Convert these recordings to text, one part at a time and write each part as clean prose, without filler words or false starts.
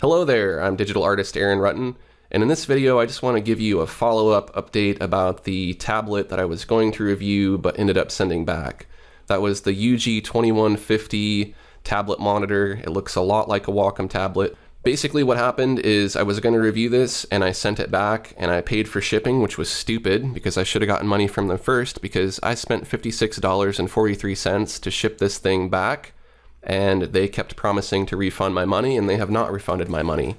Hello there, I'm digital artist Aaron Rutten, and in this video I just want to give you a follow-up update about the tablet that I was going to review but ended up sending back. That was the UG2150 tablet monitor. It looks a lot like a Wacom tablet. Basically what happened is I was going to review this and I sent it back and I paid for shipping, which was stupid because I should have gotten money from them first, because I spent $56.43 to ship this thing back. And they kept promising to refund my money, and they have not refunded my money.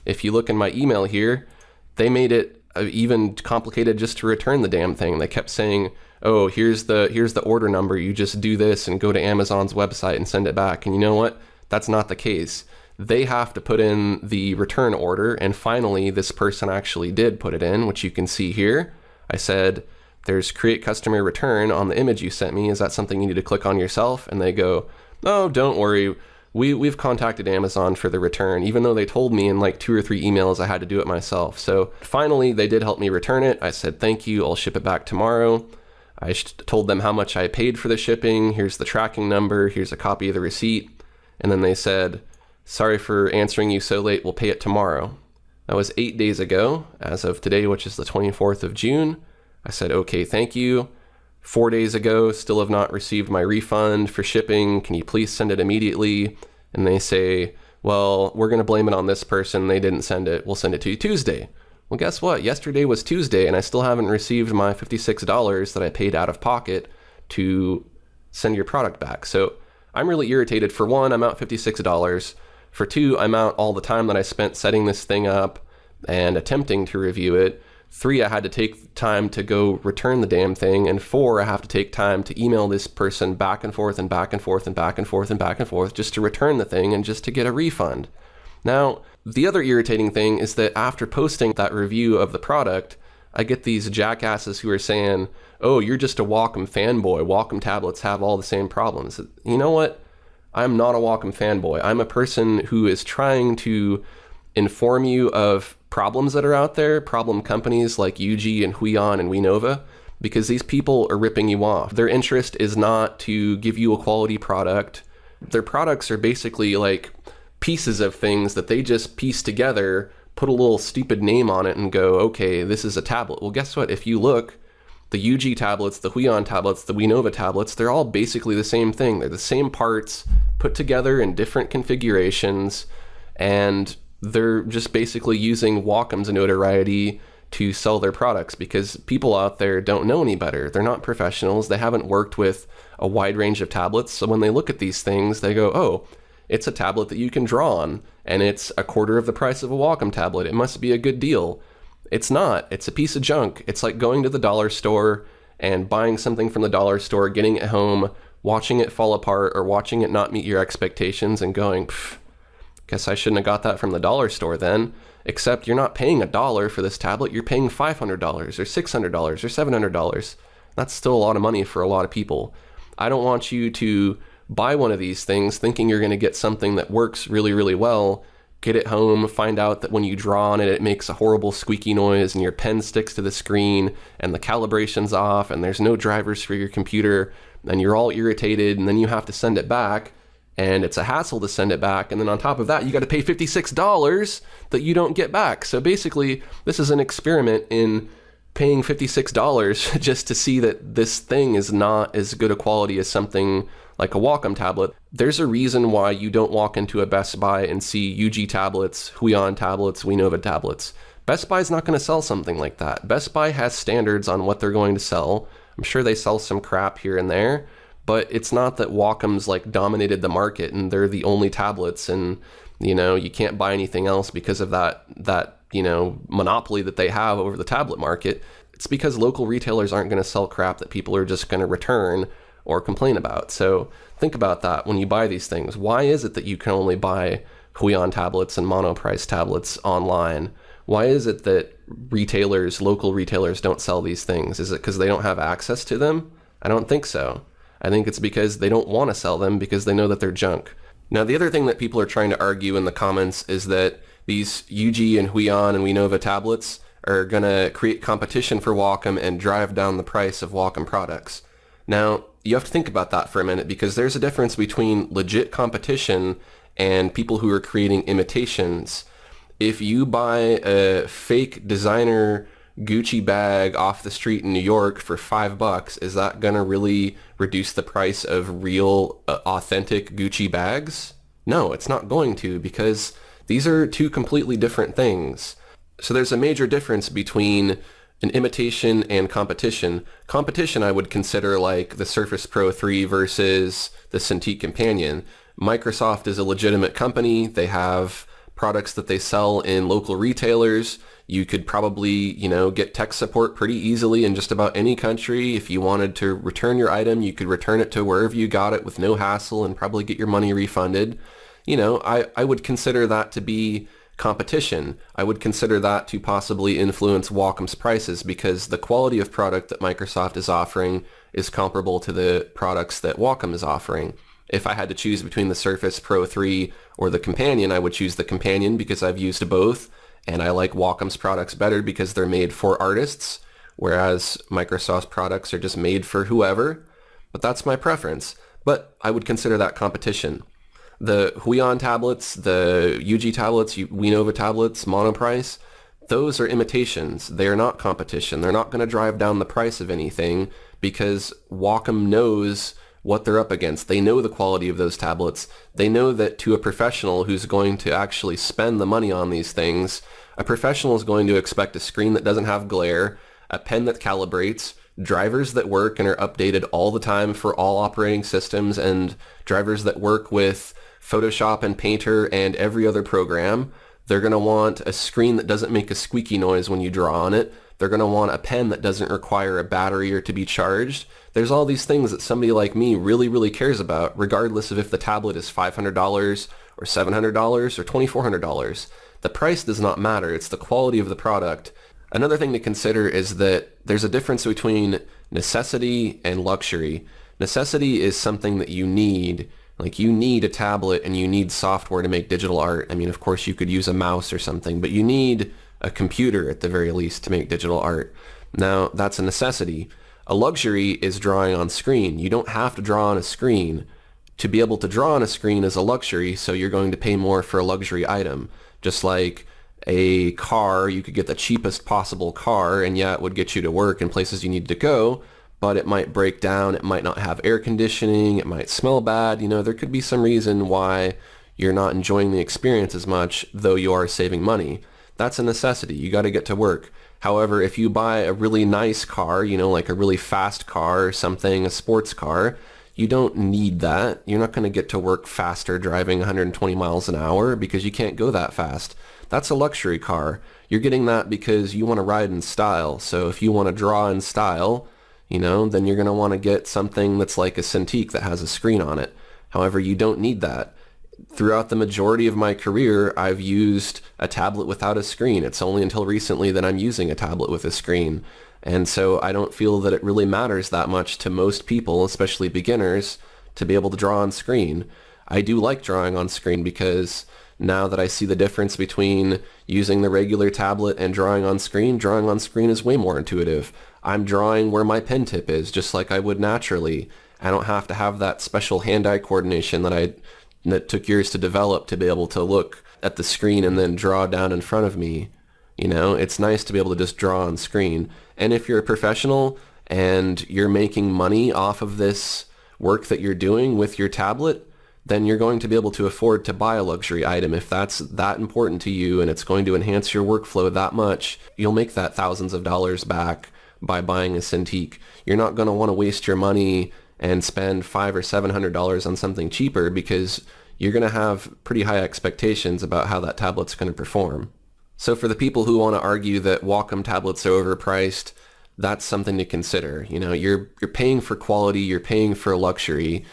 If you look in my email here, they made it even complicated just to return the damn thing. They kept saying, oh, here's the order number, you just do this and go to Amazon's website and send it back. And you know what? That's not the case. They have to put in the return order, and finally this person actually did put it in, which you can see here. I said, there's create customer return on the image you sent me. Is that something you need to click on yourself? And they go, oh, don't worry. We've contacted Amazon for the return, even though they told me in like 2 or 3 emails I had to do it myself. So finally, they did help me return it. I said, thank you, I'll ship it back tomorrow. I told them how much I paid for the shipping. Here's the tracking number. Here's a copy of the receipt. And then they said, sorry for answering you so late. We'll pay it tomorrow. That was 8 days ago. As of today, which is the 24th of June, I said, okay, thank you. 4 days ago, still have not received my refund for shipping. Can you please send it immediately? And they say, well, we're going to blame it on this person. They didn't send it. We'll send it to you Tuesday. Well, guess what? Yesterday was Tuesday, and I still haven't received my $56 that I paid out of pocket to send your product back. So I'm really irritated. For one, I'm out $56. For two, I'm out all the time that I spent setting this thing up and attempting to review it. 3, I had to take time to go return the damn thing. And 4, I have to take time to email this person back and forth and back and forth and back and forth and back and forth just to return the thing and just to get a refund. Now, the other irritating thing is that after posting that review of the product, I get these jackasses who are saying, oh, you're just a Wacom fanboy. Wacom tablets have all the same problems. You know what? I'm not a Wacom fanboy. I'm a person who is trying to inform you of problems that are out there, problem companies like UG and Huion and Weenova, because these people are ripping you off. Their interest is not to give you a quality product. Their products are basically like pieces of things that they just piece together, put a little stupid name on it and go, okay, this is a tablet. Well, guess what? If you look, the UG tablets, the Huion tablets, the Weenova tablets, they're all basically the same thing. They're the same parts put together in different configurations, and they're just basically using Wacom's notoriety to sell their products because people out there don't know any better. They're not professionals. They haven't worked with a wide range of tablets. So when they look at these things, they go, oh, it's a tablet that you can draw on, and it's a quarter of the price of a Wacom tablet. It must be a good deal. It's not. It's a piece of junk. It's like going to the dollar store and buying something from the dollar store, getting it home, watching it fall apart or watching it not meet your expectations and going, pfft, guess I shouldn't have got that from the dollar store then. Except you're not paying $1 for this tablet, you're paying $500 or $600 or $700. That's still a lot of money for a lot of people. I don't want you to buy one of these things thinking you're going to get something that works really, really well, get it home, find out that when you draw on it, it makes a horrible squeaky noise and your pen sticks to the screen and the calibration's off and there's no drivers for your computer and you're all irritated and then you have to send it back. And it's a hassle to send it back. And then on top of that, you got to pay $56 that you don't get back. So basically, this is an experiment in paying $56 just to see that this thing is not as good a quality as something like a Wacom tablet. There's a reason why you don't walk into a Best Buy and see UG tablets, Huion tablets, Weenova tablets. Best Buy's not going to sell something like that. Best Buy has standards on what they're going to sell. I'm sure they sell some crap here and there. But it's not that Wacom's like dominated the market and they're the only tablets and, you know, you can't buy anything else because of that, you know, monopoly that they have over the tablet market. It's because local retailers aren't going to sell crap that people are just going to return or complain about. So think about that when you buy these things. Why is it that you can only buy Huion tablets and monoprice tablets online? Why is it that local retailers don't sell these things? Is it because they don't have access to them? I don't think so. I think it's because they don't want to sell them because they know that they're junk. Now, the other thing that people are trying to argue in the comments is that these UG and Huion and Weenova tablets are going to create competition for Wacom and drive down the price of Wacom products. Now, you have to think about that for a minute because there's a difference between legit competition and people who are creating imitations. If you buy a fake designer Gucci bag off the street in New York for $5, is that going to really reduce the price of real, authentic Gucci bags? No, it's not going to, because these are two completely different things. So there's a major difference between an imitation and competition. Competition I would consider like the Surface Pro 3 versus the Cintiq Companion. Microsoft is a legitimate company. They have products that they sell in local retailers. You could probably, get tech support pretty easily in just about any country. If you wanted to return your item, you could return it to wherever you got it with no hassle and probably get your money refunded. I would consider that to be competition. I would consider that to possibly influence Wacom's prices because the quality of product that Microsoft is offering is comparable to the products that Wacom is offering. If I had to choose between the Surface Pro 3 or the Companion, I would choose the Companion because I've used both, and I like Wacom's products better because they're made for artists, whereas Microsoft's products are just made for whoever. But that's my preference. But I would consider that competition. The Huion tablets, the UG tablets, Wienova tablets, Monoprice, those are imitations. They are not competition. They're not going to drive down the price of anything because Wacom knows what they're up against. They know the quality of those tablets. They know that to a professional who's going to actually spend the money on these things, a professional is going to expect a screen that doesn't have glare, a pen that calibrates, drivers that work and are updated all the time for all operating systems, and drivers that work with Photoshop and Painter and every other program. They're going to want a screen that doesn't make a squeaky noise when you draw on it. They're going to want a pen that doesn't require a battery or to be charged. There's all these things that somebody like me really, really cares about, regardless of if the tablet is $500 or $700 or $2,400. The price does not matter. It's the quality of the product. Another thing to consider is that there's a difference between necessity and luxury. Necessity is something that you need. Like, you need a tablet and you need software to make digital art. I mean, of course, you could use a mouse or something, but you need a computer at the very least to make digital art. Now, that's a necessity. A luxury is drawing on screen. You don't have to draw on a screen. To be able to draw on a screen is a luxury, so you're going to pay more for a luxury item. Just like a car, you could get the cheapest possible car, and yeah, it would get you to work in places you need to go, but it might break down, it might not have air conditioning, it might smell bad. There could be some reason why you're not enjoying the experience as much, though you are saving money. That's a necessity. You got to get to work. However, if you buy a really nice car, like a really fast car or something, a sports car, you don't need that. You're not going to get to work faster driving 120 miles an hour because you can't go that fast. That's a luxury car. You're getting that because you want to ride in style. So if you want to draw in style, then you're going to want to get something that's like a Cintiq that has a screen on it. However, you don't need that. Throughout the majority of my career, I've used a tablet without a screen. It's only until recently that I'm using a tablet with a screen. And so I don't feel that it really matters that much to most people, especially beginners, to be able to draw on screen. I do like drawing on screen because now that I see the difference between using the regular tablet and drawing on screen is way more intuitive. I'm drawing where my pen tip is, just like I would naturally. I don't have to have that special hand-eye coordination that took years to develop to be able to look at the screen and then draw down in front of me. It's nice to be able to just draw on screen. And if you're a professional and you're making money off of this work that you're doing with your tablet, then you're going to be able to afford to buy a luxury item. If that's that important to you and it's going to enhance your workflow that much, you'll make that thousands of dollars back by buying a Cintiq. You're not going to want to waste your money and spend $500 or $700 on something cheaper because you're going to have pretty high expectations about how that tablet's going to perform. So for the people who want to argue that Wacom tablets are overpriced, that's something to consider. You're paying for quality, you're paying for luxury.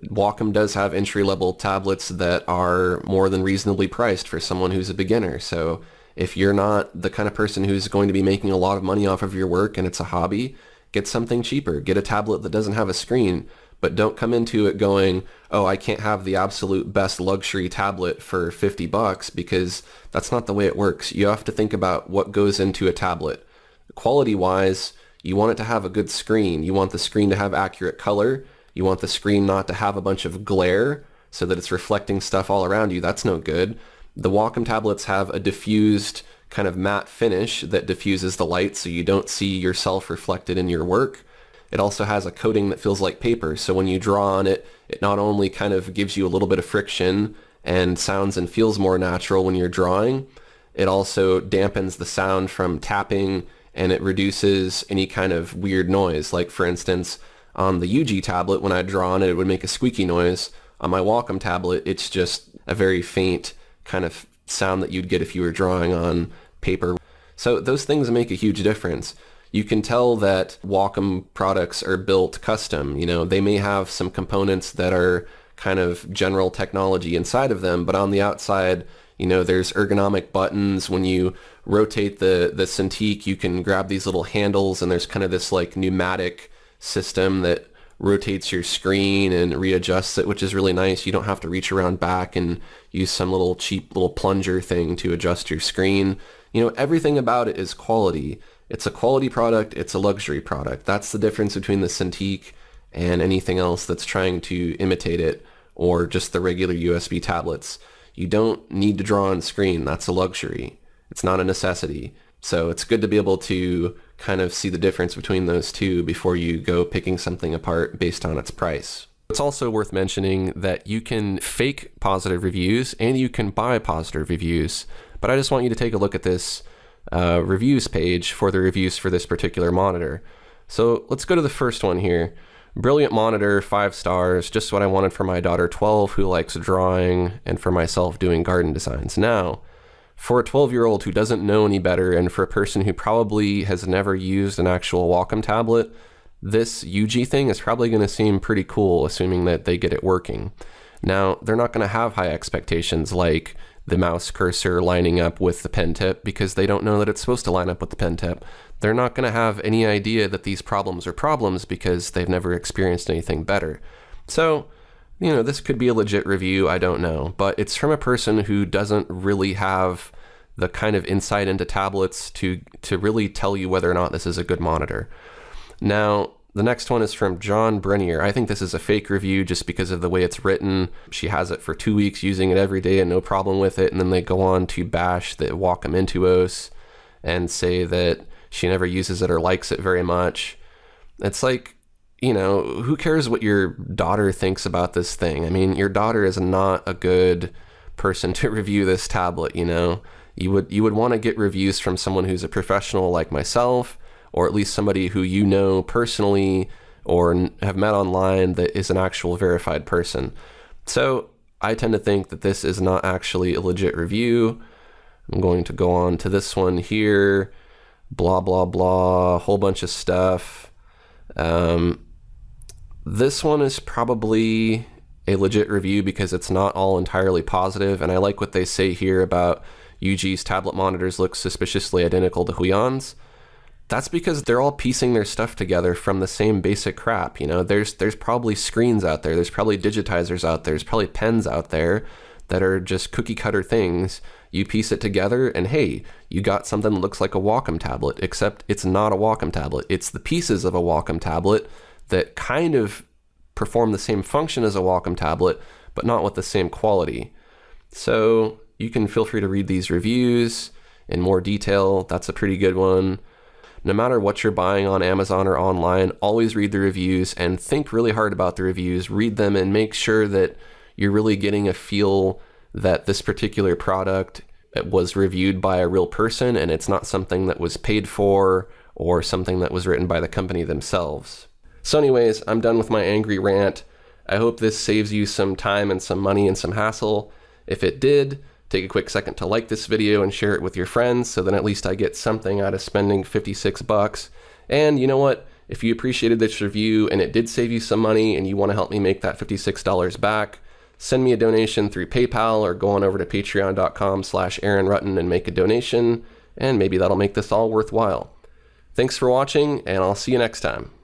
Wacom does have entry-level tablets that are more than reasonably priced for someone who's a beginner. So if you're not the kind of person who's going to be making a lot of money off of your work and it's a hobby, get something cheaper. Get a tablet that doesn't have a screen, but don't come into it going, oh, I can't have the absolute best luxury tablet for $50 because that's not the way it works. You have to think about what goes into a tablet. Quality-wise, you want it to have a good screen. You want the screen to have accurate color. You want the screen not to have a bunch of glare. so that it's reflecting stuff all around you. That's no good. The Wacom tablets have a diffused kind of matte finish that diffuses the light so you don't see yourself reflected in your work. It also has a coating that feels like paper, so when you draw on it, it not only kind of gives you a little bit of friction and sounds and feels more natural when you're drawing, it also dampens the sound from tapping, and it reduces any kind of weird noise. Like for instance, on the UG tablet, when I draw on it, it would make a squeaky noise. On my Wacom tablet, it's just a very faint kind of sound that you'd get if you were drawing on paper. So those things make a huge difference. You can tell that Wacom products are built custom. You know, they may have some components that are kind of general technology inside of them, but on the outside, you know, there's ergonomic buttons. When you rotate the Cintiq, you can grab these little handles, and there's kind of this like pneumatic system that rotates your screen and readjusts it, which is really nice. You don't have to reach around back and use some little cheap little plunger thing to adjust your screen. You know, everything about it is quality. It's a quality product. It's a luxury product. That's the difference between the Cintiq and anything else that's trying to imitate it, or just the regular USB tablets. You don't need to draw on screen. That's a luxury. It's not a necessity. So it's good to be able to kind of see the difference between those two before you go picking something apart based on its price. It's also worth mentioning that you can fake positive reviews and you can buy positive reviews. But I just want you to take a look at this reviews page for the reviews for this particular monitor. So let's go to the first one here. Brilliant monitor, 5 stars, just what I wanted for my daughter 12 who likes drawing, and for myself doing garden designs. Now, for a 12-year-old who doesn't know any better, and for a person who probably has never used an actual Wacom tablet, this UG thing is probably going to seem pretty cool, assuming that they get it working. Now, they're not going to have high expectations like the mouse cursor lining up with the pen tip, because they don't know that it's supposed to line up with the pen tip. They're not going to have any idea that these problems are problems because they've never experienced anything better. So, you know, this could be a legit review, I don't know, but it's from a person who doesn't really have the kind of insight into tablets to really tell you whether or not this is a good monitor. Now, the next one is from John Brenier. I think this is a fake review just because of the way it's written. She has it for 2 weeks using it every day and no problem with it, and then they go on to bash the Wacom Intuos and say that she never uses it or likes it very much. It's like, you know, who cares what your daughter thinks about this thing? I mean, your daughter is not a good person to review this tablet, you know? You would want to get reviews from someone who's a professional like myself, or at least somebody who you know personally or have met online that is an actual verified person. So I tend to think that this is not actually a legit review. I'm going to go on to this one here. Blah, blah, blah, a whole bunch of stuff. This one is probably a legit review because it's not all entirely positive, and I like what they say here about UG's tablet monitors look suspiciously identical to Huiyan's. That's because they're all piecing their stuff together from the same basic crap. You know, there's probably screens out there, there's probably digitizers out there, there's probably pens out there that are just cookie cutter things. You piece it together and hey, you got something that looks like a Wacom tablet, except it's not a Wacom tablet. It's the pieces of a Wacom tablet that kind of perform the same function as a Wacom tablet, but not with the same quality. So you can feel free to read these reviews in more detail. That's a pretty good one. No matter what you're buying on Amazon or online, always read the reviews and think really hard about the reviews. Read them and make sure that you're really getting a feel that this particular product was reviewed by a real person and it's not something that was paid for or something that was written by the company themselves. So anyways, I'm done with my angry rant. I hope this saves you some time and some money and some hassle. If it did, take a quick second to like this video and share it with your friends so then at least I get something out of spending $56. And you know what? If you appreciated this review and it did save you some money and you want to help me make that $56 back, send me a donation through PayPal or go on over to patreon.com/Aaron Rutten and make a donation, and maybe that'll make this all worthwhile. Thanks for watching, and I'll see you next time.